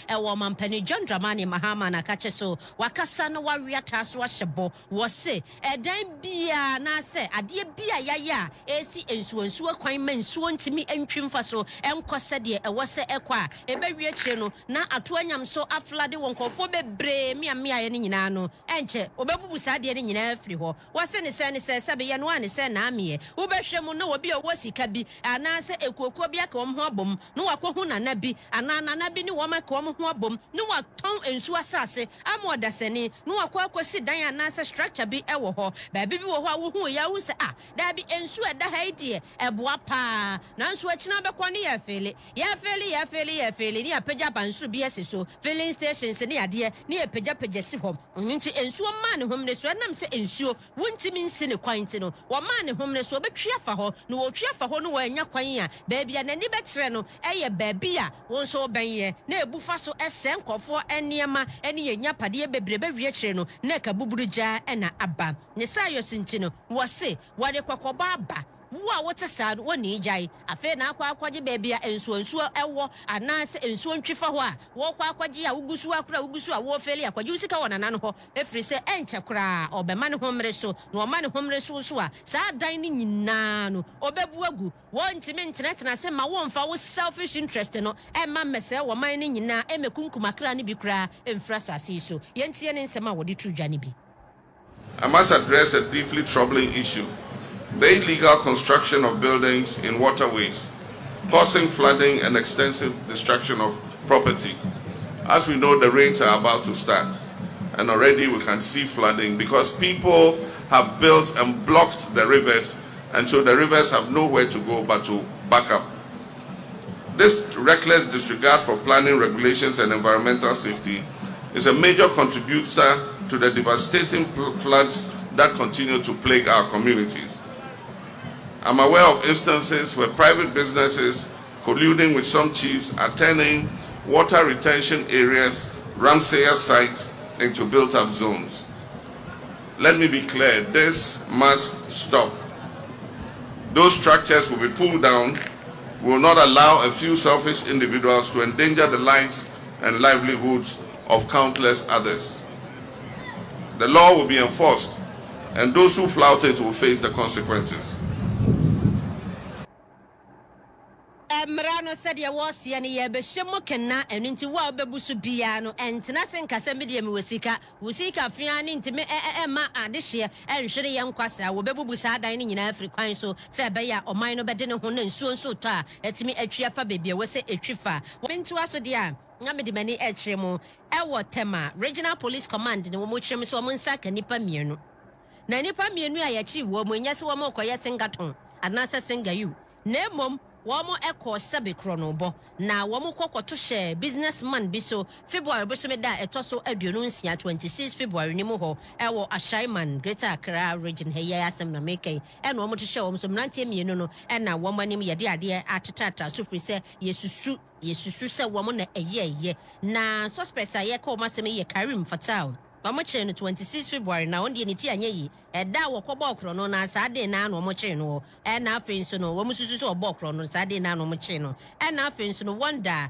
Ewo mampani John Dramani Mahama na kache so wakasa no waria taso ahyebo wo se edan bia na se ade bia yaya esi ensuonsu akwan mansuo ntimi entwimfa so enkose de ewo se ekwa ebewie kire no na ato anyam so aflade wonkofo bebre mia ye ne nyina no enche obebubu sa de ne nyina afiri ho wo se ne se sebe ye no ane se na ame wo behwemu no obi owo sika bi ana se ekuokuo bi aka wo ho abom no wakohu na bi ana bi ni wo maka wo ho abom no waton ensu asase amodasani no akwakosi dan anase structure bi ewo ho ba bi wo ho a wo hu ya wo se da bi ensu eda ha die eboa pa nanso akina bekọ ne ya feli ni apagya bansu bi esiso filling stations ne ade ne apagya si ho nti ensu ma ne homne so nam se ensu wontimi nsi ne kwanti no wo ma ne homne so betwa fa ho no wo twa fa ho no wo anya kwan a ba bia nani bekyere no eye ba bia wo so benye na ebufa so ese nkofo eniema eni yenya pade bebrebe wie kyere no na ka buburu ja na aba ne sayo sinti no wo se wo de kwakoba aba wo wote sa woni jai afa na akwaje bebia ensuonsuo ewo anase ensuo ntwifa ho a wo kwaje a wugusu a wo feli akwaje usika wonana no ho efiri se enche kra obema ne homre so no oma ne homre so a sa dan ni nyina no obebu agu wo ntimi ntena se ma wo mfa wo selfish interest no emma mese wo man ni nyina emekunkuma kra ne bi kra emfra sase so yentie ne nsema wo de trudwa ne bi. I must address a deeply troubling issue: the illegal construction of buildings in waterways, causing flooding and extensive destruction of property. As we know, the rains are about to start, and already we can see flooding because people have built and blocked the rivers, and so the rivers have nowhere to go but to back up. This reckless disregard for planning regulations and environmental safety is a major contributor to the devastating floods that continue to plague our communities. I'm aware of instances where private businesses, colluding with some chiefs, are turning water retention areas, Ramsaya sites, into built-up zones. Let me be clear, this must stop. Those structures will be pulled down. We will not allow a few selfish individuals to endanger the lives and livelihoods of countless others. The law will be enforced, and those who flout it will face the consequences. Mrano said ya was yani ya beshemo kena eninti wa obebusu bia no entena senkasa media mi wusika fiani ntime ma adehye enhwere ye nkwasa wo bebubusa adan ni nyina African so se be ya oman no bede ne ho na nsuo to a etimi atwi afa bebia wo se etwifa wontu aso dia ngamedi mani ekyeremu ewo tema regional police command ne wo mo kyeremu so wo nsa ka nipa mienu na nipa mienu a ya chi wo mo nya se wo mo koye singaton anasa singayu na mom womo eko sebe kronobo na womo kokoto hye businessman bi so February bo so me da etoso aduonu nsia 26 February ni mo ho ewo Ashaiman Greater Accra region he ya asem na mekay e no womo hye womo so mnantie mienu no e na womo anim ye de ade atetata so firi se yesusu se womo na eye na suspects aye ko masem ye Karim Fatal Omo che no 26 February na onde ni ti anya yi eda wo kwobo okro no na sa de na no omo che no e na afen so no wo mususu so obo okro no sa de na no omo che no e na afen so no wonder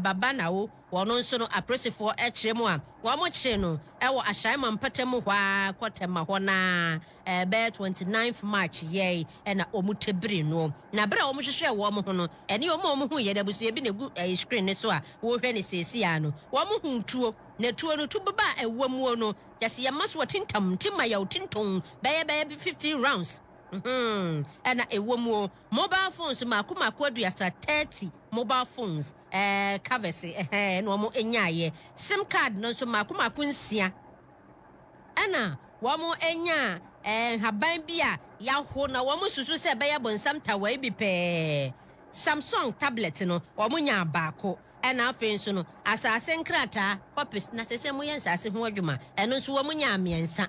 baba na wo wono so no apresifo e kyeremu a wo mo che no e wo Ashaiman patemu hwa kwotema ho na be 29th March ye e na omutebiri no na bra omo hwehwe wo mo ho no e ne omo hu ye da busu e bi na gu screen ne so a wo hwe ne sesi a no wo mo hu tuo na tuo no tu baba ewamuo no yase yamaso tintam tima ya tinton beye 15 rounds ana ewamuo mobile phones makuma aduasa 30 mobile phones covers no mo enyaye sim card no so makuma nsia ana wo mo enya haban bia ya ho na wo mo susu se beye bonsam tawa bi pe Samsung tablet no wo mo nya baako ena afen so no asase nkrata copies na sese mo yensa ase ho adwuma eno so wo munya amiensa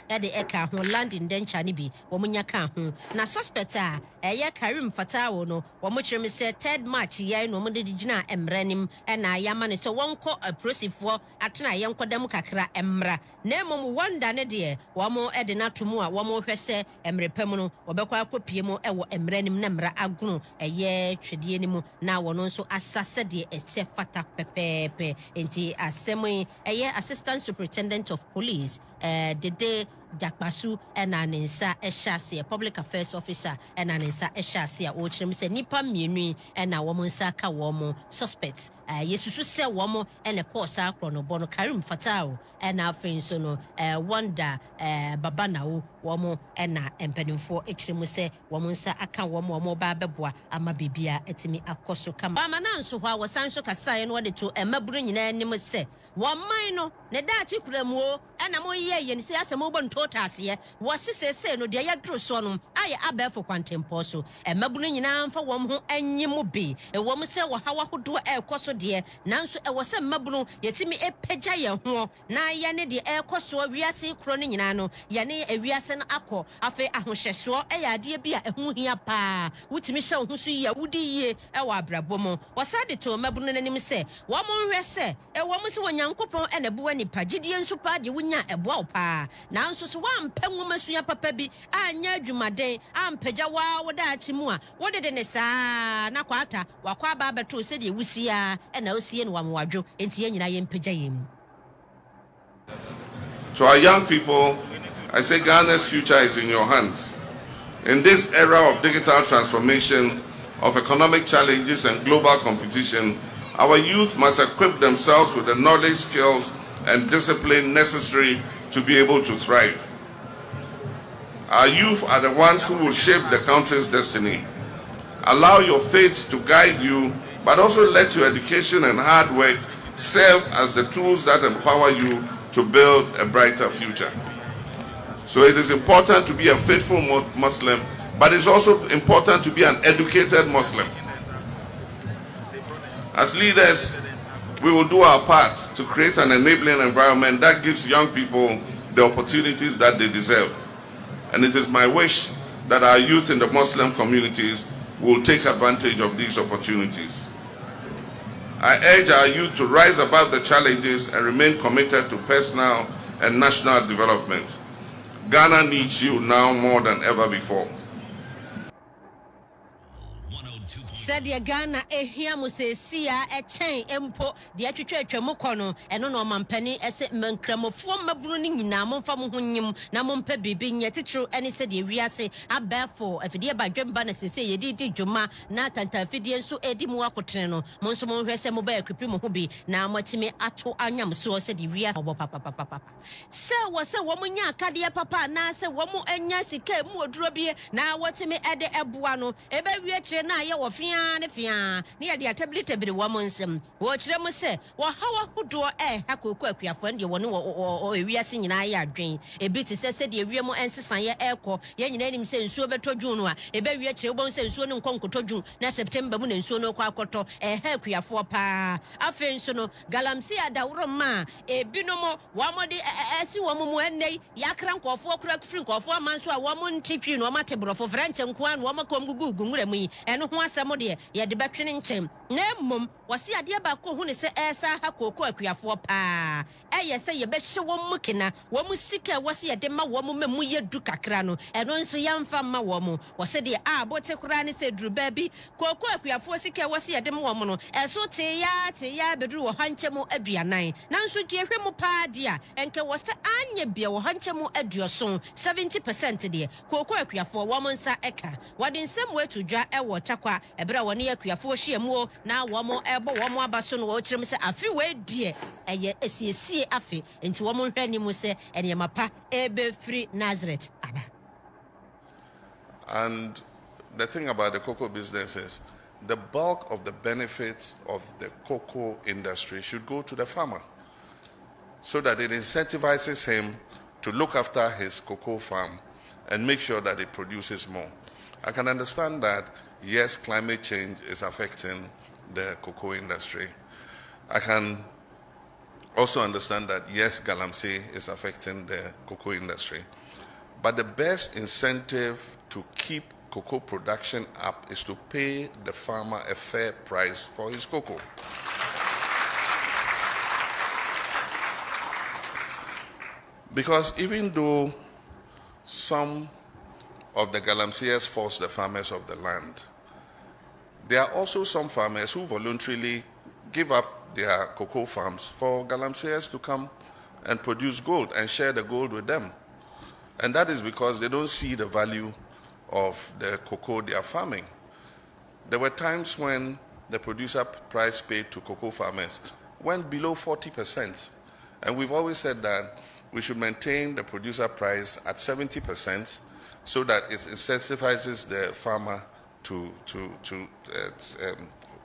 Ede eka ho land indenture ni bi wo munya ka ho na suspect a eye Karim Fatawo no wo mo kyerem se 3rd March ye no mo de gina emranim na yama ne so wonko aprosifo atena ye nkodam kakra emra na mom wonder ne de wo mo ede na tomu a wo mo hwese emrepam no wo bekwa akopie mu ewo emranim na mra agunu eye twedie ni mu na wo no so asase de ese fata pepepe enti asemi eye Assistant Superintendent of Police Dede Jakbasu enanensa eshase Public Affairs Officer enanensa eshase o kyerem se nipa mienu na wo nsa ka wo suspects yesusu se wo ene course akro no bono Karim Fatawo na afenso no Wonder baba nawo wo na empanimfo ekyerem se wo nsa aka wo ba beboa ama bibia etimi akoso kama ama na nso hwa wo sanso kasaye no wode to emaburu nyina anim se wo man no ne daachi kuramu o na mo ye ni se asemo bo ntotase wo sesese no de ya dro so no aye abefo kwantempo so emabunu nyina mfa wo ho anyim bi wo mo se wo hawa hodo ekoso de nanso wo se mabunu yetimi epagya ye ho na ye ne de ekoso wiase kro no nyina no ye ne awiase no akọ afa ahohyeso ya ade bi a ehu hia pa wutimi hye ho so ya wudi ye wo abrabom wo sa de to mabunu nanim se wo mo hwe se wo mo se wo nyankopon na buwa nipa gidie nso pa de wonya eboa pa nanso so wampa nwomasuya papa bi anya adwumaden ampagya wa wodaakye mu a wodede ne saa na kwata wakwa ba beto se de wusia na osie no wamwadwo enti ye nyina ye mpagya yem. To our young people, I say Ghana's future is in your hands. In this era of digital transformation, of economic challenges and global competition, our youth must equip themselves with the knowledge, skills, and discipline necessary to be able to thrive. Our youth are the ones who will shape the country's destiny. Allow your faith to guide you, but also let your education and hard work serve as the tools that empower you to build a brighter future. So it is important to be a faithful Muslim, but it's also important to be an educated Muslim. As leaders, we will do our part to create an enabling environment that gives young people the opportunities that they deserve. And it is my wish that our youth in the Muslim communities will take advantage of these opportunities. I urge our youth to rise above the challenges and remain committed to personal and national development. Ghana needs you now more than ever before. Said ya Ghana ehia musesia echen empo de atwetwa mu kono eno no mampani ese mankramofo mabunu ni nyina momfa mo honyim na mompa bibi nya titru ene se de wiase abefo afidie badwemba na sese yedi dwuma na tantafidie nso edi mu akotene no monso mo hwese mo ba ekwipi mo ho bi na motimi ato anyam so se de wiase obo papa se wo mo nya akade papa na se wo mo anya sika mu oduro bi na wotimi ede eboa no ebe wie kire na ye wo ne fia ne ya de tablet bi wo monsem wo kire mu se wo hawa hudo hakoko akuafo ne wo ne wo ewiase nyina ya adwen ebi ti se de ewie mu ensesan ye ekọ ye nyina nim se nsuo betodwun no a ebe wie kire wo se nsuo ne nkonkotodwun na September mu ne nsuo no kwa akoto akuafo pa afen so no galamsi adawro ma ebi no mo wo mo de esi wo mu ennei yakra nkofo kura kufri nkofo amanso a wo mo ntipwi no mate brofo franche nko an wo makom gugu ngura mu yi eno ho asemo de ye de betwene nkyem na mom wase ade ba ko hu ne se esa ha kokọ akuafo pa eye se ye be hye wo mu kena wo mu sika wase ye de ma wo mu memu ye du kakra no eno nso yamfa ma wo mu wase de bote kura ne se duru ba bi kokọ akuafo sika wase ye de ma wo mu no eso te ya beduru wo hankyemu aduanan nanso ki ehwe mu pa de a enke wase anye bia wo hankyemu aduoson 70% de kokọ akuafo wo mu nsa eka wode nsem wetu dwa ewo chakwa ebra woni akuafo hyiamu na wo mo ebo wo mo abaso no wo kyerem se afi we die eye esiesie afi enti wo mo hwani mu se ene mapa ebe free Nazareth aba. And the thing about the cocoa business is the bulk of the benefits of the cocoa industry should go to the farmer so that it incentivizes him to look after his cocoa farm and make sure that it produces more. I can understand that, yes, climate change is affecting the cocoa industry. I can also understand that yes, galamsey is affecting the cocoa industry, but the best incentive to keep cocoa production up is to pay the farmer a fair price for his cocoa. Because even though some of the galamseyers force the farmers of the land, there are also some farmers who voluntarily give up their cocoa farms for galamseyers to come and produce gold and share the gold with them. And that is because they don't see the value of the cocoa they are farming. There were times when the producer price paid to cocoa farmers went below 40%. And we've always said that we should maintain the producer price at 70% so that it incentivizes the farmer to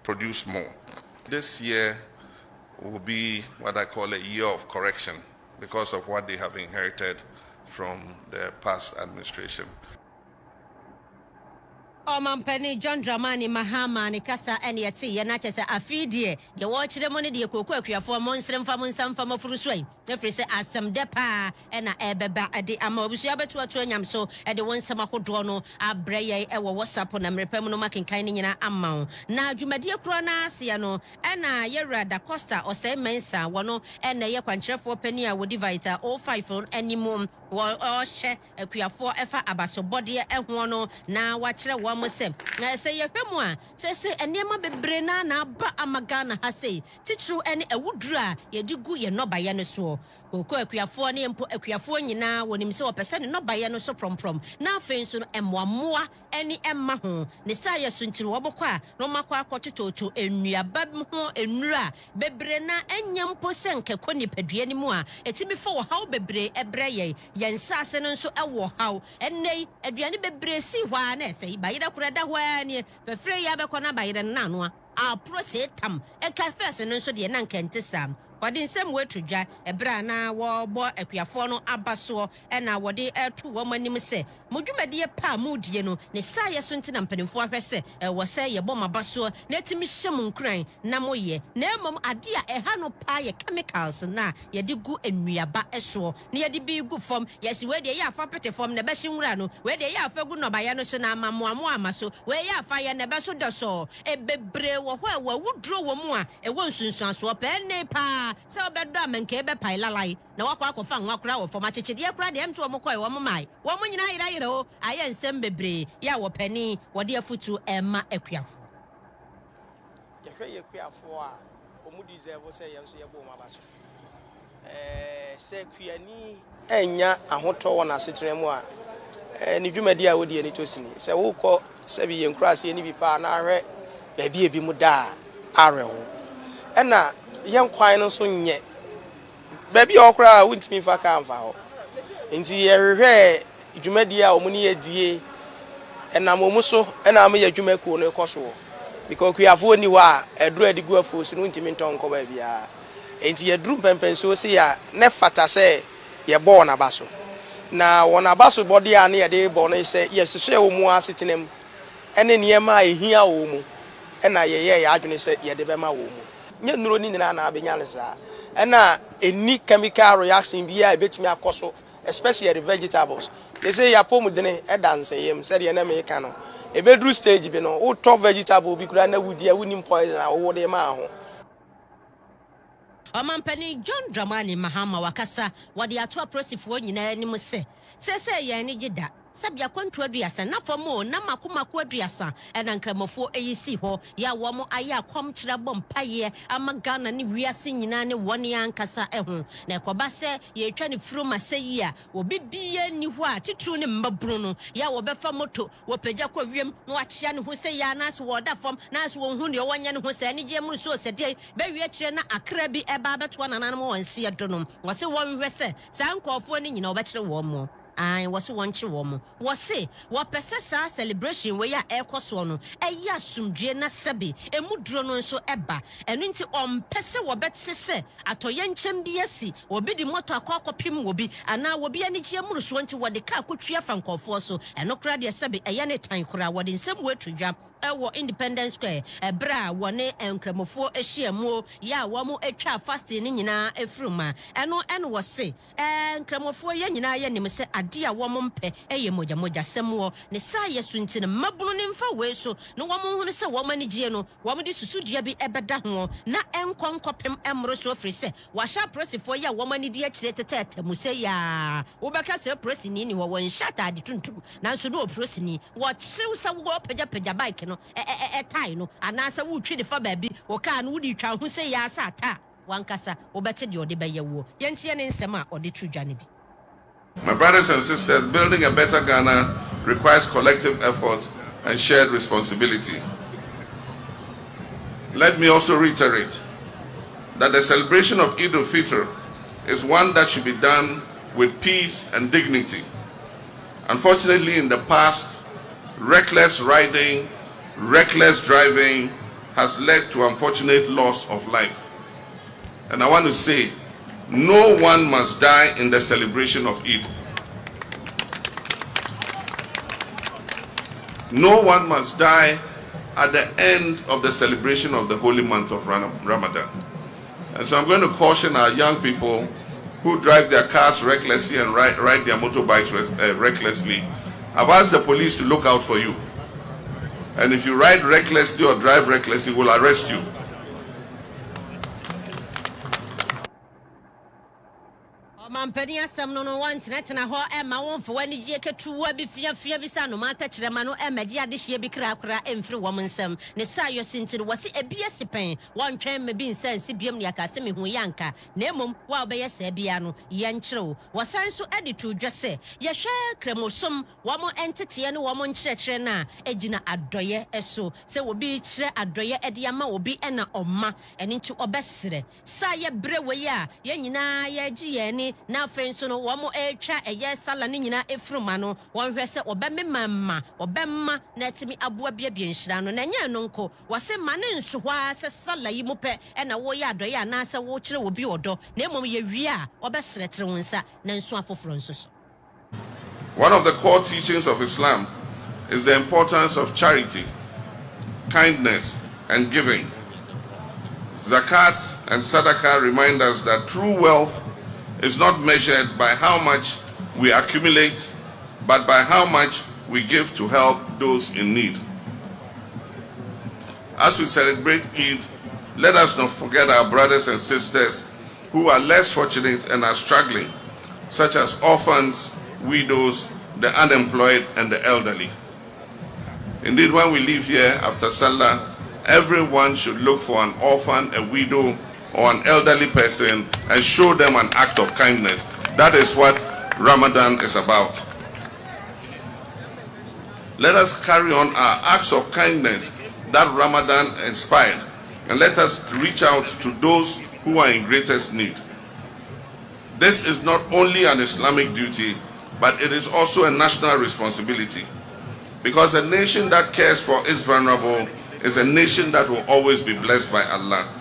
produce more. This year will be what I call a year of correction because of what they have inherited from the past administration. Omampani John Dramani Mahama ni kasa eni yati ya nache se afidie ye wochire mo ne de kokko akuafo mo nsremfa mo nsamfa mo furusoi efri se asem depa ena ebeba ade ama obusua beto ato anyam so ede wonsam akodo no abreye ewo WhatsApp na mrepam no makenkan ni nyina amma na dwumadie kro na ase no ena Yera da Costa osai mensa wono ena ye kwankyerefo pani a wodi Vita 05 animum wo hye akuafo efa abasobode eho no na wachire wo mosem na se yehwemu a se enema bebre na ba amagana ha sei titru ene ewudru a yedigu ye nobaye no so koko akuafo ne empo akuafo nyina wonim se wopese ne nobaye no so promprom na afei so no emmoamoa ene emma ho ne saye so ntiri wobokọ a no makọ akotototo enuaba ho enura bebre na enyampo senke koni padua ni mu a etimi fo wo haw bebre ebreye yensase no so ewo haw enei aduane bebre si hwa na sei bayira kurada hwa ne fefre ya bekọ na bayira na no a prosetam ekafese no so de na nkente sam wadi nsem wetudwa ebra na wo bo akuafo no abaso ena wode etu wo manim se modwumade pa mudie no ne saye so ntina mpanimfo ahwese wo se ye bom abaso na etimi hyem nkran na moye na emom ade a eha no pa ye chemicals na ye de gu enuaba eso na ye de bi gu fom yesi we de ye afa pete fom na be hyenwura no we de ye afa gu nobaya no so na amamoamo amaso we ye afa ye na be so do so ebebre wo ho a wudro wo mu a ewo nsunsuan so pa ne pa se obedo amenke ebe pailalai na wakọ akọfa nwakura wo fom achechede akura de emto omkọ wo mmai wo mo nyina yira o aye nsem bebre ya wo pani wo de afutu emma akuafo ye hwe ye akuafo a omu deserve se ye nso ye bo mabaso se kuani enya ahoto wo na setere mu a ni dwumadi a wodi ani tosini se wo kọ se bi ye nkurase ni bi pa na ahwe ba bi ebi mu da arewo ena yen kwan no so nye baby okra wuntimi fa ka amfa ho nti yerhwe dwumadi a omuni yedie enam omu so enam ye dwumaku no ekoso because kuafo ni wa eduru adigu afo so wuntimi ntonko ba bia nti yeduru pempenso se ya ne fata se ye bo na baso na wona baso body a ne ye de bo no se yesese omu asetenem ene niema ehia omu ena ye adwene se ye de bema omu nye nuro ni nyina na abenyalesa ena eni chemical reaction bia ebetimi akoso especially the vegetables they say ya pom dene e dance yem said ye na me ka no ebedru stage bi no wo top vegetable bi kura na wudi a woni poison a wo de ma ho Omampani John Dramani Mahama wakasa wadi ato aprosifo nyina anim se ye ni gida sabia kwantu aduasa na fomo na makomako aduasa ena nkramofo eyisi ho ya wo mo aya akom kira bompaye amagana ni wiase nyina ne woni ankasa eho na ekoba se ye etwa ne froma seyi a obibie ni ho a titru ne mbabru no ya wo befa moto wo pagya kwa wiem no achia ne ho se ya na so wo da fom na so wo hu ne wonya ne ho se ne je muru so se de be wie kire na Accra bi eba beto na nanom wonse adonom wo se won hwese sankofo ne nyina wo be kire wo mo ai wose wonche wo mo wose wo pese sa celebration we ya ekoso no eya sumdue na sebe emuduro no nso eba eno nti ompese wo betese atoye nkyem bi asi obi di moto akokopim wo bi ana wo bi ani gie muruso nti wo de ka akotua fankofo so eno kra de sebe eya ne tan kra wo de nsem wo atudwa ewo Independence Square ebra wone enkramofo ehyiamu ya wo mo atwa fasting ni nyina efruma eno wo se enkramofo ye nyina ye nim se ade a wo mo mpe eye moja semwo ne sa yesu nti ne mabunu ne mfa we so no wo mo hunu se wo mani gie no wo mo di susudua bi ebeda ho na enkonkopem emro so ofri se wa sha prosifo ya wo mani di akire tetetamu se ya wo beka se prosini ni wo won shata ade tuntum nanso no prosini wo chiw sa wo pagya bike no tai no anasa wo twi de fa ba bi wo ka no wo di twa ho se ya sa ta wankasa wo bete de ode beye wo yentie ne nsem a ode tudwa ne bi. My brothers and sisters, building a better Ghana requires collective effort and shared responsibility. Let me also reiterate that the celebration of Eid-ul-Fitr is one that should be done with peace and dignity. Unfortunately, in the past, reckless riding, reckless driving has led to unfortunate loss of life. And I want to say, no one must die in the celebration of Eid. No one must die at the end of the celebration of the holy month of Ramadan. And so I'm going to caution our young people who drive their cars recklessly and ride their motorbikes recklessly. I've asked the police to look out for you. And if you ride recklessly or drive recklessly, we'll arrest you. Mampani asam no want na ho e ma won fo wani je ketuwa bi fia bi sa no mata kirema no e maji adehye bi kra emfiri wo nsam ne sa yo sintiri wasi ebia sipen won twen me bi nsan si biem ne akase me hu yanka na emom wa obeye sa bia no ye nkyerew wasan so edi to dwese ye hwe kremosom wo mo entete ne wo mo nkyerɛkyerɛ na egina adoye eso se wo bi kyerɛ adoye edi ama obi na omma eni nti obesere sa ye brewe ya ye nyina ye giye ni na fenso no wo mo etwa eye sala ne nyina efruma no won hwɛ sɛ obememma obemma na timi aboa bia nhira no na nya no nko wase mane nso hwa sɛ sala yi mu pɛ na wo ya adoye ana sɛ wo kyerɛ wo bi odo na emom ye wie a obɛseretere wo nsa na nso afoforo nso so. One of the core teachings of Islam is the importance of charity, kindness, and giving. Zakat and Sadaqah remind us that true wealth is not measured by how much we accumulate, but by how much we give to help those in need. As we celebrate Eid, let us not forget our brothers and sisters who are less fortunate and are struggling, such as orphans, widows, the unemployed, and the elderly. Indeed, when we leave here after Salah, everyone should look for an orphan, a widow, or an elderly person and show them an act of kindness. That is what Ramadan is about. Let us carry on our acts of kindness that Ramadan inspired, and let us reach out to those who are in greatest need. This is not only an Islamic duty, but it is also a national responsibility, because a nation that cares for its vulnerable is a nation that will always be blessed by Allah.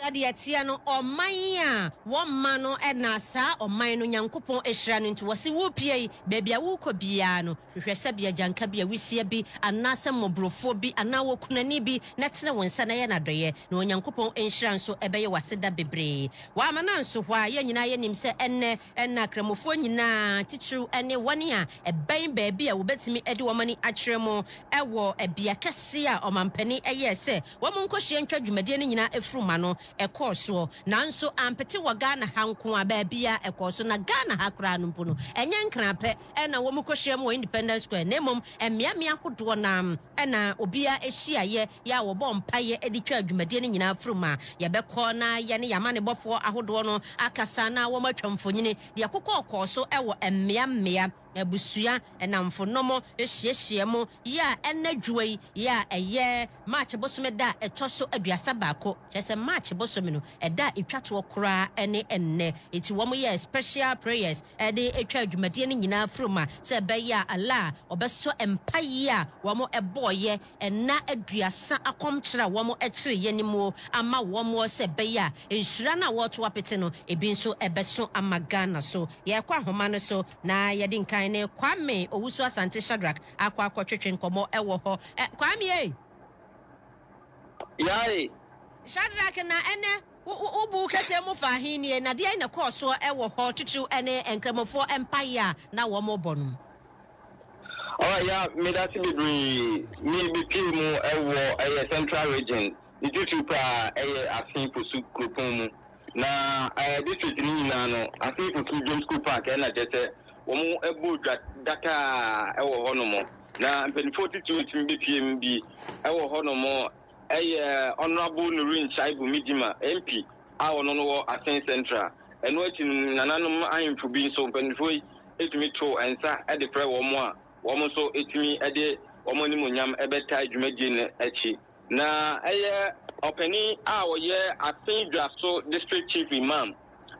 Sadia tia no omanya wo ma no na sa oman no nyankopon ehira no nti wose wo pie bebia wo kɔ bia no hwehwɛ sɛ bia janka bia wisia bi anase mobrofo bi ana wo kunani bi na tene won sa na ye na doye na onyankopon ehira nso ebeye waseda bebre wa ma na nso hwa ye nyina ye nim sɛ enne na kramofo nyina titru ene wone a eben baabi a wo betimi edi wo mani akyerɛ mo ɛwɔ ebia kɛse a omampani ɛyɛ sɛ wo mo nkɔhye ntwa dwumadie no nyina efuruma no ekoso nanso ampete wa Ghana hanko ababia ekoso na Ghana hakra no mpo no enye nkrape na wo mukɔhye mo Independence Square nemom emiamia hodo na na obia ehyiaye ya wo bɔ mpaye edi twa adwumadie no nyina fruma ye bɛkɔ na ye ne yama ne bɔfo ahodo no akasa na wo matwamfonyine de akokɔ ɔkɔso ɛwɔ emiamia ebusua enamfo nomo ehyiehye mo ya enadwoi ya eye March bosome da etoso aduasa baako kyese March bosome no eda etwato kora ene enne eti wo mo ye special prayers de etwa adwumadie ne nyina froma se beya ala obeso empaye a wo mo eboye enna aduasa akomkyera wo mo ekire yenimo ama wo mo se beya enhyira na wo to apete no ebi nso ebeso amagana so ye kwa homa no so na ye din kan ne Kwame owusu Asante Shadrack akwa twetwe nkomo ewo ho Kwame Yai Shadrack na ene ubu kete mu fahini na dia na koso ewo ho twetwe ene enkremofo empire na wo mo bonum ya me that be me be mu ewo central region itu pra afin posu kropon na district ni na no afin posu James School Park na jete wo mu ebu data ewo ho no mo na mpeni 42 be PMB ewo ho no mo honorable Nurin Shaibu Midima MP a wono no Asen Central eno ati nananum ayimfu bi so mpeni foi etumi to ensa e de pre wo mo a wo mo so etumi e de wo mo ni munyam ebeta adwumadie ne achi na openi a wo ye Asen Dwaso District Chief Imam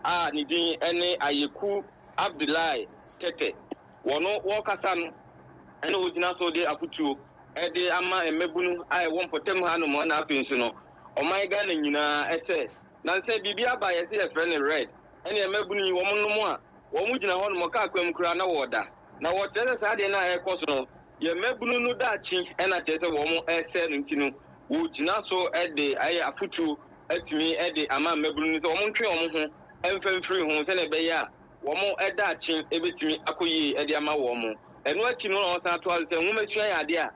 a ni din ene Ayeku Abdullahi Tete wono wo kasa no ene ogina so de akutuo ede ama emebunu ai won potem ha no mo na afensu no o my ga na nyina ese na nse bibia ba ye se ye friend red ene emebunu wo mo no mo a wo mu gina ho no mo ka akwam kura na woda na wo tele sa de na ekoso no ye mebunu no da chi ena tese wo mo ese no ntinu wo gina so ede ai afutu atimi ede ama mebunu no wo mo ntwe wo mo ho emfemfiri ho se na be ya wo mo eda chi ebetimi akoyi ede ama wo mo eno achi no no sa to alse wo mesua ya de a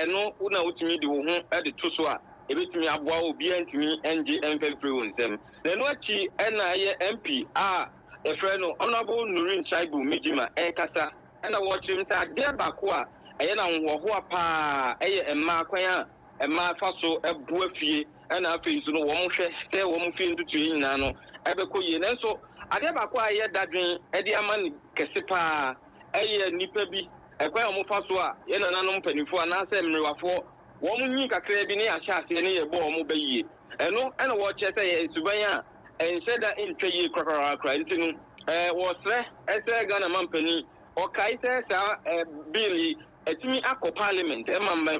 eno una utimi di wo ho e to so a ebetimi aboa obi antimi enje emfemfiri wo nsem eno achi ena ye MP a efreno honorable Nurin Shaibu Midima kasa ena wo chim ta de bako a eye na nwo ho pa eye emma kwan a emma faso ebu afie ena afensu no wo mo hwe se wo mo fie ntutu nyina no ebekoye nenso ade bako a ye dadwen e de amani kese pa eye nipa bi ekwan mo faso a ye na nanom panifo na se mrewafo wo mo nyi kakra bi ne ahya ase ne ye bo mo bayie eno ena wo che se ye suban a ensheda intwe ye krakra ntinu wo sre ese Ghana mampani o kai se sa bill etimi akọ parliament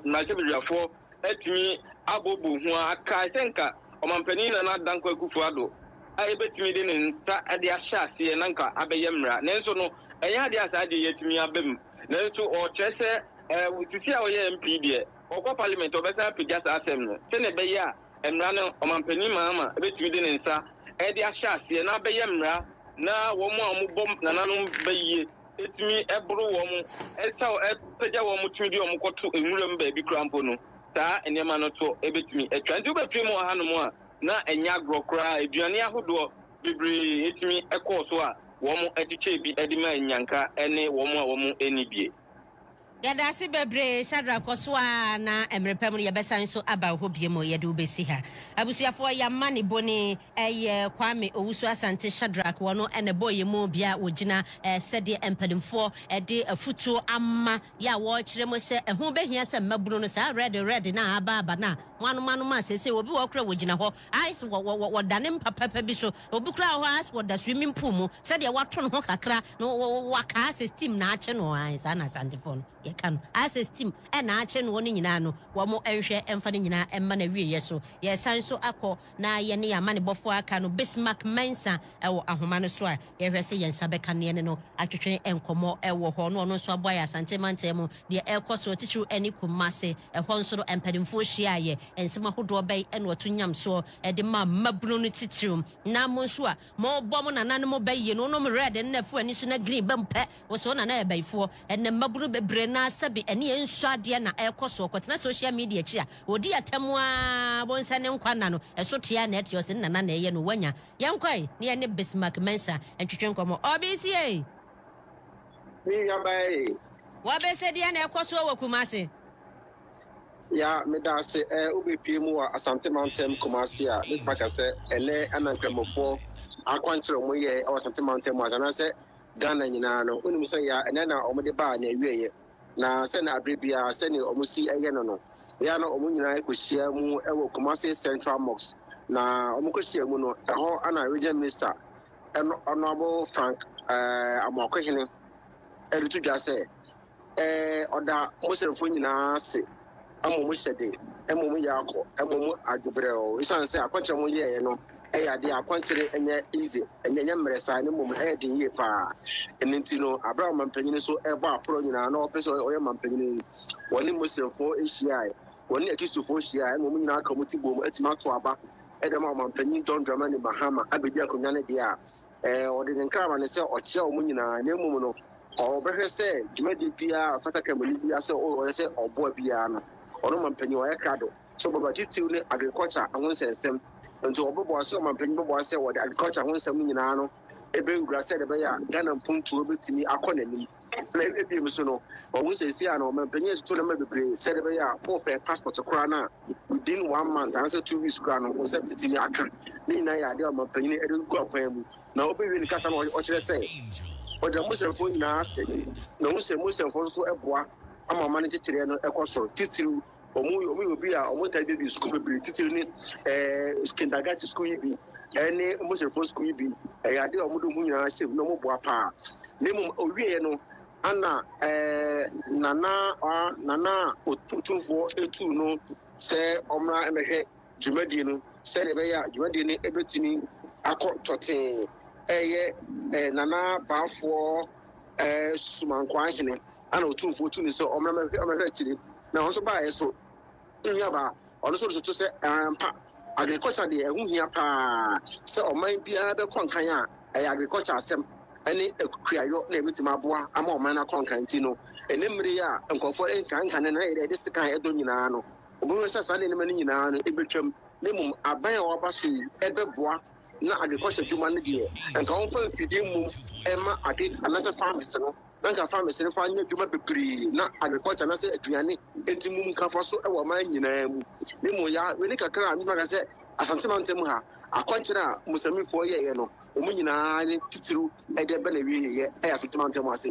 ma chebiafo etimi abobu hu aka senka o mampani na danko akufu ado a ebetimi de nta ade ahya ase na nka abeyemra nenso no enya de asa de yetimi abem nenso o chese tisi a oye MP de okọ parliament obesa pija sa asem no se ne be ya emra no o mampani mama ebetimi de nsa ede ahya ase na abeyemra na wo mu amubom nananum bayiye etimi ebro wo mu esa epeja wo mu tumi di wo mu koto enwuram ba bi krampo no ta enema no to ebetimi etwa nti obetwi mu ha no mu a na enya grokra eduane ahodo bibre etimi ekoso a wo mu ediche bi edima enyanka ene wo mu a wo mu enibie Yada si bebre Shadrack Koswa na emrepem no yebesa nso aba ho biemo yede ubesi ha abusuafo ya mani boni Kwame owusu Asante Shadrack wono ene boye mu bia wogina sede empadimfo de afutu amma ya wo kire mo se ehu behia se mabunu no sa red na aba na manu ma sese obi wo kra wogina ho ice wo dane papa bi so obi kra ho ice wo da swimming pool mu sede wato no ho kakra no waka system na ache no ice ana santifo no kan access team na ache no ni nyina no wo mo enhwe emfa ni nyina emma na wieye so ye san so akọ na ye ne ya mane bofo aka no Bismarck Mensa ewo ahoma no so a ye hwese ye nsabe kan ne no atwetwe enkomo ewo ho no so aboa ya Asante Mantemu de ekoso tichu eni kumase ehon so no empadimfo hia ye ensema hodo bai ene otunyam so de ma mabunu no titirum na mo so a mo bom na nanom bai ye no no red na fu ani so na green bempe wo so na na baifo ene mabunu bebre na sabi eni enso ade na ekoso kwetena social media chi a odi atamwa bonsa ne nkwana no eso tia na eti osin na na eye no wanya yankwai ne ne Bismarck Mensa entwetwe nkomo obisi e mi yabai wa bese dia na ekoso wo Kumase ya medase obepie mu Asante Mountain Kumase a me paka se ene anankramofo akwankyere mo ye Asante Mountain mu azana se Ghana nyinaa no wonim sɛ ya ɛnɛ na ɔmo de baa na awie na sɛ na abrebia sɛ ne ɔmo si ɛyɛ no ya na ɔmo nyinaa ekohyia mu ɛwɔ Kumasi Central Mosque na ɔmo kohyia mu no ɛhɔ ana region minister Honorable Frank Amoakohene ɛretu dwa sɛ ɔda Muslimfo nyinaa se amomo hyɛde amomo yakɔ amomo adwobrɛw isan sɛ akwankyerɛ mo yɛɛ no ɛyɛ ade akwankyerɛ ɛnyɛ easy ɛnyɛ mmerɛsa ne mom ɛyɛ den yie paa ɛnti no abra mampanyin so ɛbɔ aporo nyinaa na ɔpɛ sɛ ɔyɛ mampanyin wɔne Muslimfo ehyiae wɔne akistofo ehyiae amomo nyinaa ka mo ti bom atima to aba ɛdɛm mampanyin John Dramani Mahama abedi akonya ne de a ɔde ne nkrama ne sɛ ɔkyea ɔmo nyinaa na mom no ɔbɛhwɛ sɛ dwumadi bia fatakamani bia sɛ ɔyɛ sɛ ɔboa bia no ɔno mampanyin ɔyɛ krado so babagitiw ne agriculture ahonsɛnsɛm nti ɔbɛboa sɛ mampanyin bɛboa sɛ wɔde agriculture ahonsɛm nyinaa no ɛbɛwura sɛ ɛbɛyɛ Ghana mpuntuo bɛtumi akɔ n'anim na ebiem so no ɔmo sɛsi a no mampanyin atutu na ma bebree sɛ ɛbɛyɛ pɔpɛ passport koraa na within 1 month anaasɛ 2 weeks koraa no sɛ bɛtumi aka ne nyinaa yɛ ade a mampanyin ɛde gu akwan mu na ɔbɛwie ne kasa na ɔkyerɛ sɛ ɔda Muslimfo nyinaa ase na ɔmo sɛ Muslimfo nso ɛboa ama ɔma ne kyekyerɛ no ɛkɔ soro titiriw ɔmo obi a ɔmo ta baby school bebree titiriw ne kindergarten school yi bi ɛne Muslimfo school yi bi ɛyɛ ade a ɔmo do mu nyinaa hyɛ mu na ɔmo boa paa na mmom owie no ana nana otutufoɔ etu no sɛ ɔmra ɛmɛhwɛ dwumadie no sɛ ɛbɛyɛ a dwumadie no ɛbɛtumi akɔ tɔtee ɛyɛ nana baafoɔ sumankwa ahene ana otumfoɔ tu ne sɛ ɔmɛhwɛ akyire na ɔnso baayɛ so nyaba ɔno so to sɛ ampa agriculture de ɛho hia paa sɛ ɔman biara bɛkɔ nkan a ɛyɛ agriculture asɛm ɛne akuayɔ na ɛbɛtumi aboa ama ɔman no akɔ nkan ti no ɛne mmere a nkɔfoɔ nkankan no na yɛde sekan ɛdɔ nyinaa no ɔbɛhu sɛ saa nneɛma no nyinaa no ɛbɛtwam na mmom aban a wɔaba so yi ɛbɛboa na agriculture dwuma no deɛ nka wɔmfa mfidie mmom ɛma ade anasɛ farmers no na nka farmers no fa nyɛ dwuma bebree na agriculture anasɛ aduane enti mum nkafa so ɛwɔ ɔman nyinaa mu ne mu ya wene kakra a mefaka sɛ asantemantam ha akwankyerɛ a musamifoɔ yɛyɛ no ɔmo nyinaa ne titiriw ɛde bɛ na wieyɛ ɛyɛ asantemantam ase.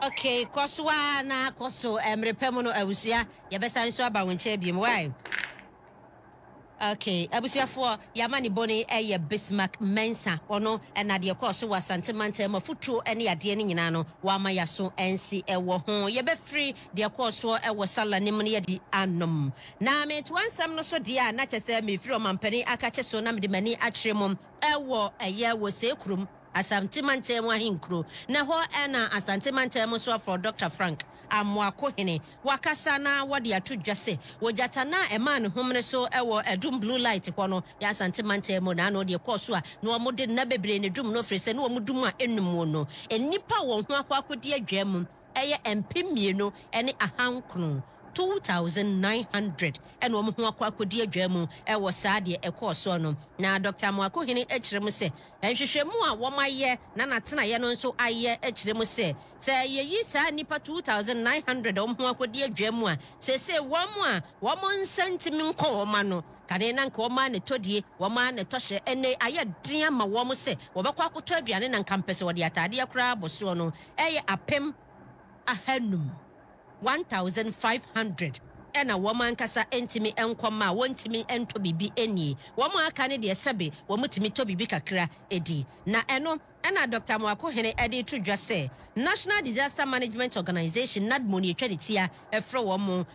Okay, kɔsoa na kɔso mmerepɛ mu no awusua yɛbɛsan so aba wo nkyɛn biem wae. Okay, abusiafo yamani boni eye Bismarck Mensa ono na de kɔso wa santimante mafutuo ne ade ne nyina no wa ma yaso ensi ɛwɔ ho ye be free de kɔso ɛwɔ sala nim ne yedi anom na me to ansam no so dia na kyese me firi omampani aka kye so na me de mani akyeremom ɛwɔ ɛyɛ wɔ sekurum asantimante mu ahinkro na ho na asantimante mu so for Dr. Frank Amoakohene wakasa na wode atodwa se wojata na ema ne homne so ewo edum blue light ho no ya santimante mu na no de kɔso a na omo de na bebre ne dum no frese na omo dum a enum no enipa wo ho akwakodi adwam eye empemienu ene ahankron 2,900 and omo ho akwakodi adwam ewo saa de ekɔso no na Dr. Amoakohene ekyerem se enhwehwemu a wo maye na natena ye no nso aye ekyerem se yeyi saa nipa 2,900 omo ho akwakodi adwam a se wo mo nsentimi nkɔ wo ma no kane na nka wo ma ne todie wo ma ne tɔhye ene aye den ma wo mo se wo bɛkɔ akotɔ aduane na nkampese wo de atade akra boso no eye apem ahanum 1,500 ena woman kasa entimi enkoma wontimi ento bibi eni woman aka ne de sebe womutimi to bibi kakra edi na eno ena Dr. Amoakohene edi tudwa se National Disaster Management Organization nadmoni tweditia efro womo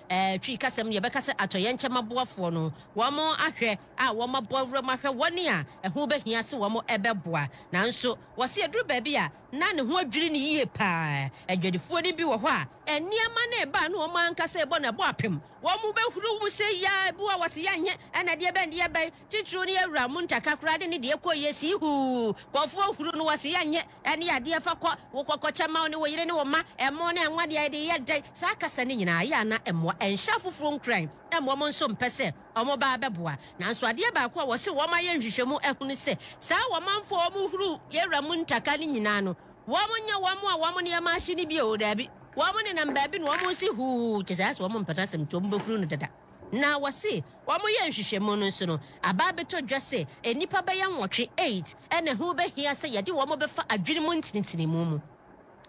twi kasem ye bekase atoye nchema boafo no womo ahwe a womo boawro mahwe woni a ehu behia se womo ebeboa nanso wose eduru ba bi a na ne ho adwiri ne yie pa adwadifo ni bi wo ho a eniama na eba na womo ankasa ebo na bo apem womo behuru mu se ya bo a wose ya nye ena de ebe de ebe titru ne awura mu ntakakra de ne de ekoye si hu kofo huru no wose ya nye ene ade fa kɔ wokɔkɔcha ma ne wo yire ne wo ma emo ne anwa de ade ye dai saa kasa ne nyina ya na emo enhya foforo nkran emo mo nso mpɛsɛ omo ba bɛboa nanso ade ba kɔ wɔ se wo ma ye nhwehwɛmu ehunu se saa wo manfo omo huru ye wura mu ntaka ne nyina no wo mo nya wo mo a wo mo ne ma hye ne bi o da bi wo mo ne namba bi no wo mo si hu kyesa so wo mo mpata sem to mbɛhuru no dada na wasi wɔn yɛ nhwehwɛmu no nso no aba beto dwa sɛ enipa bɛyɛ nwɔtwe 8 ɛna ho bɛhia sɛ yɛde wɔn bɛfa adwene mu ntinitini mu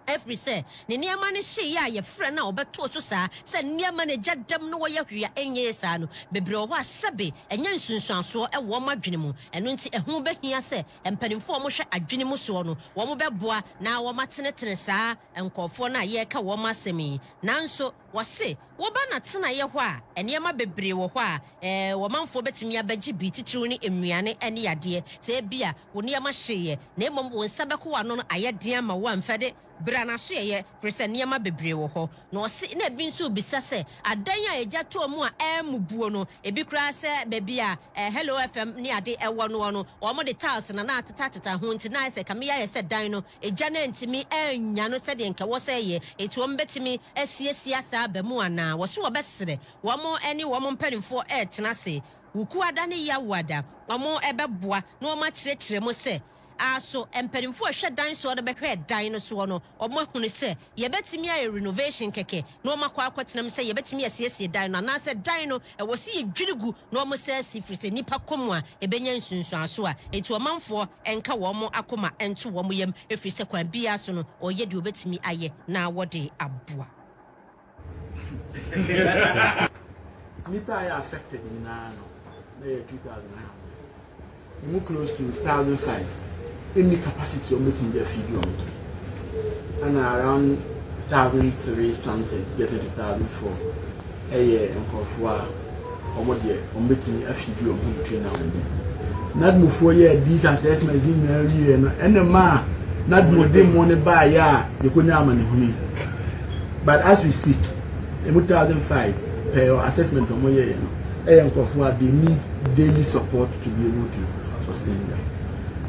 every say ne nneɛma ne hye ya ye frɛ na obeto so saa sɛ nneɛma ne gyadam no wɔyɛ hwea enye saa no bebre wɔ asɛbe ɛnyɛ nsunsuanso ɛwɔ madwene mu ɛno nti ɛho behia sɛ mpanimfo ɔmo hwɛ adwene mu so no wɔn bɛboa na wɔn atenetene saa nkɔfo na yɛka wɔn asɛmi nanso wɔse wɔba na tena yɛ hɔ a nneɛma bebre wɔ hɔ a wɔmanfo betimi abɛgye bi titiriw ne enuane ɛne yadeɛ sɛ bia wo nneɛma hye na mmom wo nsa bɛkɔ wano no ayɛ den ma wo amfɛde brana so yɛ frese nneɛma bebre wɔ hɔ na ɔse na bi nso bisa sɛ adan a ɛgya to mu a ɛmubuo no ebi kura sɛ bebi a hello fm ne ade ɛwɔ no wɔn de tiles na atata ho nti na sɛ kamia yɛ sɛ dan no ɛgya na ntimi anya no sɛ de nka wɔ sɛ yɛ etu wɔn betimi asiesia saa bɛmu ana wɔso wɔbɛsrɛ wɔn ɛne wɔn mpanimfoɔ ɛtena se wuku ada ne ya wada wɔn ɛbɛboa na wɔn akyerɛkyerɛ mu sɛ aso empanimfo hwɛ dan so de behwɛ dan no so no omo hunu se yebetimi aye renovation keke na omo akwatenam se yebetimi asiesie dan no na se dan no ɛwɔ se yedwirigu na omo se sifrite nipa komu a ebenya nsunsuaso a etu omanfo enka wo mo akoma ento wo mo yam efiri se kwan bia so no oyɛ de obetimi aye na wode aboa nipa are affected in na 2009 we close to 2005 any capacity of meeting their video and around 2003 something getting to 2004 a year and for meeting a video between now and then not move 4 years these assessments in area and the man not more than money by you could now money but as we speak in 2005 per assessment of my year they need daily support to be able to sustain them.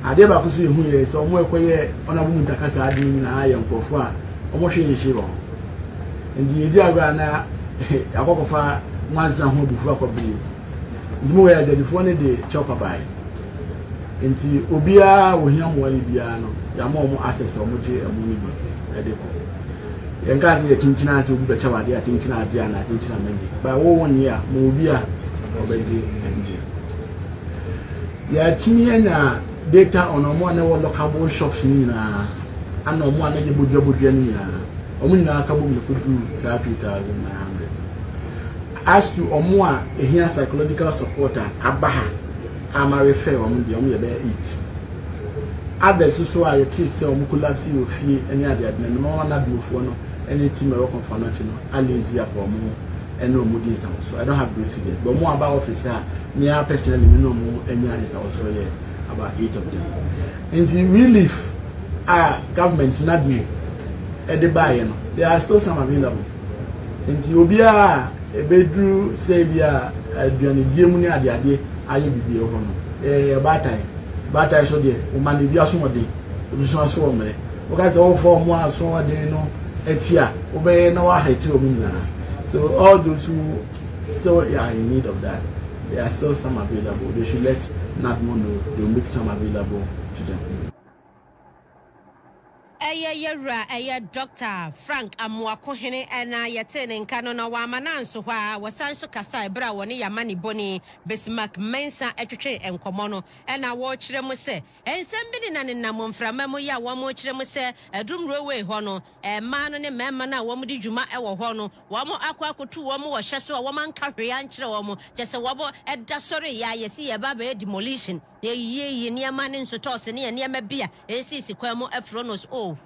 Ade ba kusu ehu ye so omo ekoye ona bu ntakasa ade ni na aye nkofo a omo hwe ye hye ro ndi edi agba na akokofa nwanza ho dufu akobiri ndi mo ya dadifo ne de chopa bai nti obia wo hia mo wani bia no ya mo omo access omo je amu ni bi ade ko ye nka se ye tinchina ase obi be chawade atinchina ade ana atinchina mende ba wo woni ya mo obia obeje enje ya timi na data on omo na wo local shops ni na ana omo na ye bodua ni na omo ni aka bo me kudu 3900 as to omo a ehia psychological support abaha ama refer omo de omo ye be 8 others so a ye tip say omo collapse ofie eni ade ade no na dufo no any team e work on financial no alezi apomo and no moody so I don't have those figures but more about officer me personally me no more any is also here about 8 of them and the relief government not do at the buy you know there are still some available and the obia e bedru say bia aduane die mu ni ade ade aye bibie ho no batai so de o man bia so mode obi so so o mere o ka say o for mo aso ade no etia obey na wa hati o mi na. So all those who still are in need of that, there are still some available. They should let NASMO know. They'll make some available to them. Dr. Frank Amwakohene and Yatene Canona Wamananso, was Sanso Kasai Bra, one Yamani Boni, Bismarck Mensa, Etre and Comono, and I watch them say, and somebody in Namon from Memoya, one more say, a drum railway hono, a man and a mamma, one di Juma Ewa hono, one more aqua, 2 or more, Shasso, a woman carry ancho, just a wobble at Dasori, ya see a baby demolition. Ye near man in Sotos and near Mabia, a sissy quamo Efronos, oh,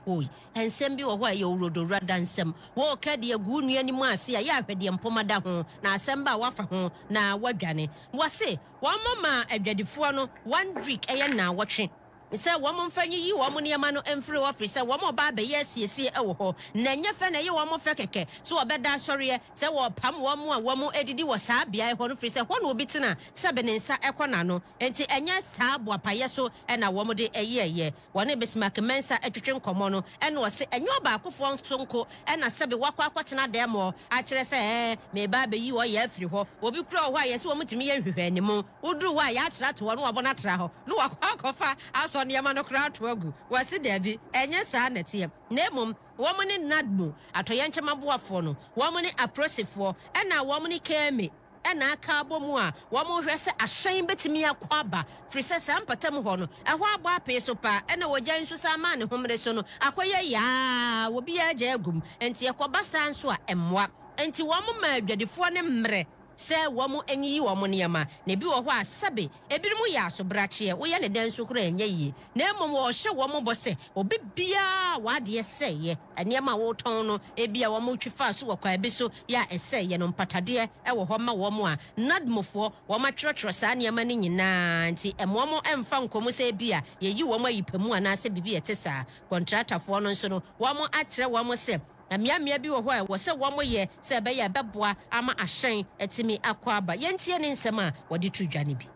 and send you away your road rather some. Walk at the good any more, see a yard at the Pomada home, now Samba Wafa home, now what Johnny. Was say, one mama at the Fuano, one drink, and now watching. Sir, woman fanny you, woman Yamano and free officer, one more baby, yes, oh, Nanya Fanny, you one more fekeke, so a bed that sorry, say what Pam one more eddy was happy, I want to say one will be tina, Sabin and Sa Equanano, and to any stab or payaso, and a woman de a year, one of Bismarck Mensa at Trim Comono, and was say, and your back of one sonko, and a sabi what's demo. Actually say, may baby you are ye free, will be crow why yes, woman to me anymore, would do why I try to one wabonatra, no, a quack of us on Yamano crowd to agu, was it Debbie, and yes, Annetia, Nemum, woman in Nadmu, at Toyanchama Buafono, woman appressive for, and now woman came me. ɛna aka abomu a wɔn hwɛ sɛ ahyɛn betumi akɔ aba firi sɛ saa mpatam hɔ no ɛhɔ abɔ apee so pa ɛna wɔgya nso sa ama ne homre so no akɔyɛ yaa obi agya agum enti ɛkɔba saa nso a ɛmmoa enti wɔn ma adwadifoɔ ne mmerɛ sɛ wɔn enyi wɔn nneɛma na bi wɔ hɔ a sabe ebinom yɛ asobrakyɛ woyɛ ne dan so kora ɛnyɛ yie na mmom wɔhyɛ wɔn bɔ sɛ obi bia wadeɛ sɛyɛ nneɛma a wɔtɔn no ebia wɔn twi fa so wɔ kwa bi so yɛ ɛsɛyɛ no mpatadeɛ ɛwɔ hɔ ma wɔn a nadmofoɔ wɔn atwerɛtwerɛ saa nneɛma no nyinaa nti ɛmoa ɛmfa nkɔm sɛ bia yɛyi wɔn ayipamu anaasɛ bibi ɛte saa kɔntratafoɔ no nso no wɔn akyerɛ wɔn sɛ Amia bi wɔ hɔ a wɔ sɛ wɔn yɛ sɛ bɛyɛ bɛboa ama ahyɛn atimi akɔ aba yɛntie ne nsɛm a wɔde to dwa ne bi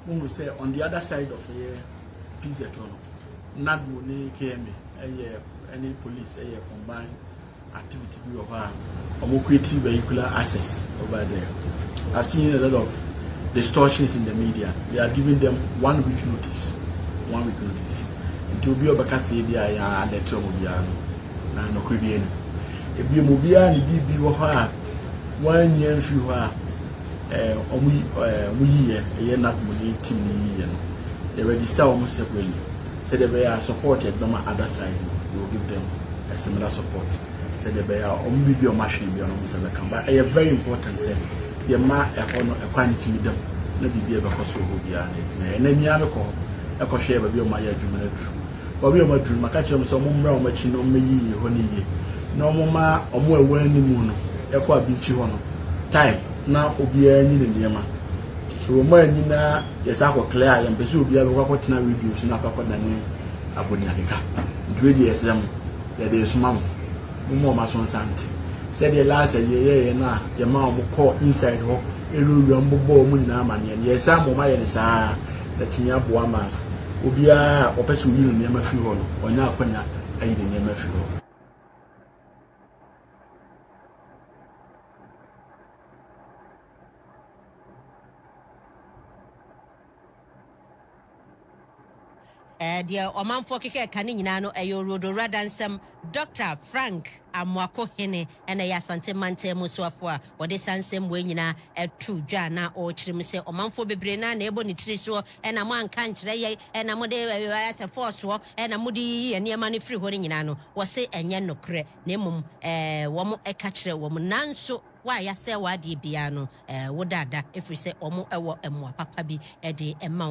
we say on the other side of here PZ NADMO ne KMA any police combined activity bi wɔ hɔ a wɔn creative vehicular access over there. I've seen a lot of distortions in the media. They are giving them 1 week notice. 1 week notice. It will be obaka say bi a ya letter obiara na no kwebie no ebi obiara ne bi wɔ hɔ a wan yan fi hɔ a omuyiye NADMO ne team ne yiye no they register almost separately so they are supported by other side we will give them a similar support so they are bi o machine bi on so they come but it very important say the ma e no e quantity them na bi e be koso obiara na mi amekɔ ɛkɔhwɛ ba bi o ma ya adwuma na dru obi o ma dru maka kyerɛ so mo mmra o ma chi no meyi hɔ ne yie na o mo ma o mo ewa animu no ɛkɔ abinchi hɔ no time na obiara ni ne nneɛma so o ma ni na yɛsa akɔ clear yɛn pɛsɛ obiara bɛkɔ akɔtena radio so na akɔ dane aboni akeka ntuwe de yɛsɛm yɛde suma mo ma so nsante sɛ de last yɛ na yɛ ma o kɔ inside hɔ elulu mbobɔ mo nyina ma ne yɛsa mo ma yɛ ne saa da tinya boa ma obiara opɛsɛ oyi ne nneɛma fi hɔ no ɔnya akɔnya ayi ne nneɛma fi hɔ deɛ ɔmanfoɔ keke ka ne nyinaa no ɛyɛ rodo radansɛm Dr. Frank Amoako Hene ɛna yɛ asante mantam mu soafo a wɔde sansɛm wɔ nyinaa ɛtu dwa na ɔkyerɛ mu sɛ ɔmanfoɔ bebree na ɛbɔ ne tiri so ɛna mo anka nkyerɛ yɛ ɛna mo de asɛ force hɔ ɛna mo de yɛ nneɛma no firi hɔ ne nyinaa no wɔse ɛnyɛ nokorɛ na mmom wɔn ɛka kyerɛ wɔn nanso why sɛ wadeɛ bia no wo dada ɛfiri sɛ ɔmo ɛwɔ ɛmoa papa bi ɛde ɛma